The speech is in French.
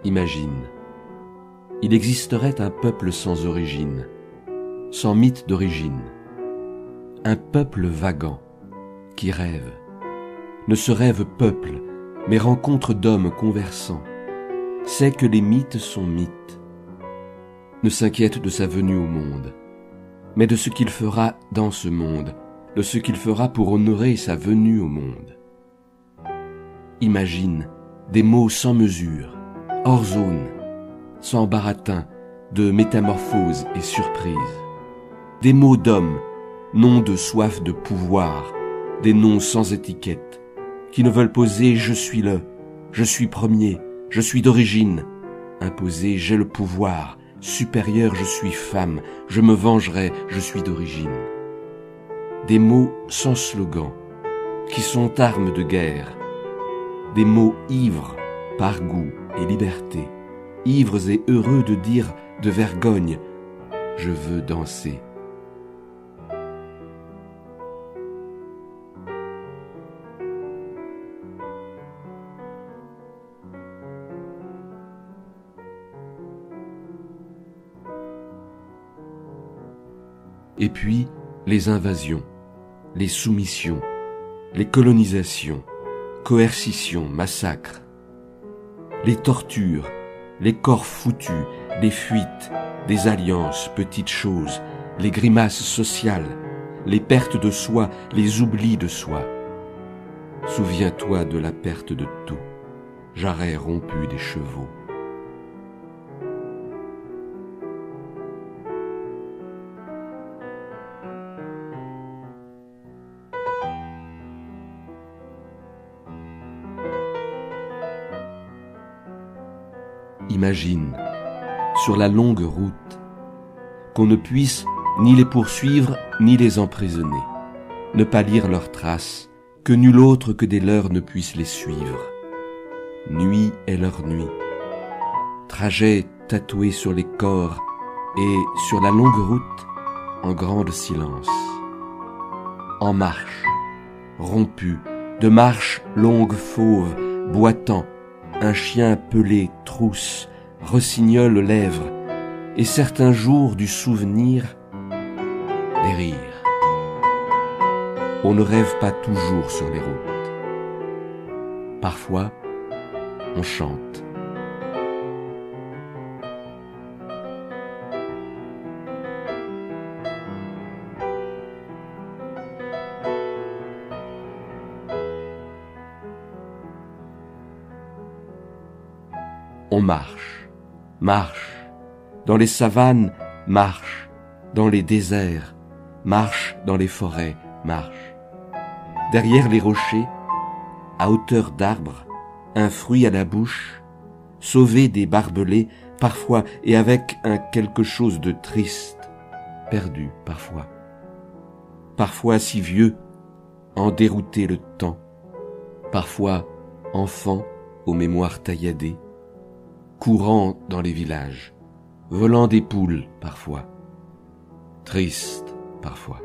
Imagine, il existerait un peuple sans origine, sans mythe d'origine, un peuple vagant, qui rêve, ne se rêve peuple, mais rencontre d'hommes conversants, sait que les mythes sont mythes, ne s'inquiète de sa venue au monde, mais de ce qu'il fera dans ce monde, de ce qu'il fera pour honorer sa venue au monde. Imagine des mots sans mesure, hors zone, sans baratin, de métamorphose et surprise. Des mots d'hommes, noms de soif de pouvoir, des noms sans étiquette, qui ne veulent poser « je suis le »,« je suis premier »,« je suis d'origine », imposer « j'ai le pouvoir »,« supérieur, je suis femme »,« je me vengerai, je suis d'origine ». Des mots sans slogan, qui sont armes de guerre, des mots ivres par goût et liberté, ivres et heureux de dire de vergogne « je veux danser ». Et puis, les invasions, les soumissions, les colonisations, coercitions, massacres, les tortures, les corps foutus, les fuites, des alliances, petites choses, les grimaces sociales, les pertes de soi, les oublis de soi. Souviens-toi de la perte de tout, jarret rompu des chevaux. Imagine, sur la longue route, qu'on ne puisse ni les poursuivre ni les emprisonner, ne pas lire leurs traces, que nul autre que des leurs ne puisse les suivre. Nuit est leur nuit, trajet tatoué sur les corps et sur la longue route, en grande silence. En marche, rompu, de marche longue fauve, boitant, un chien pelé trousse, rossignol aux lèvres, et certains jours du souvenir, des rires. On ne rêve pas toujours sur les routes. Parfois, on chante. On marche, marche, dans les savanes, marche, dans les déserts, marche dans les forêts, marche. Derrière les rochers, à hauteur d'arbre, un fruit à la bouche, sauvé des barbelés, parfois, et avec un quelque chose de triste, perdu parfois. Parfois si vieux, en dérouté le temps, parfois enfant aux mémoires tailladées, courant dans les villages, volant des poules parfois, triste parfois.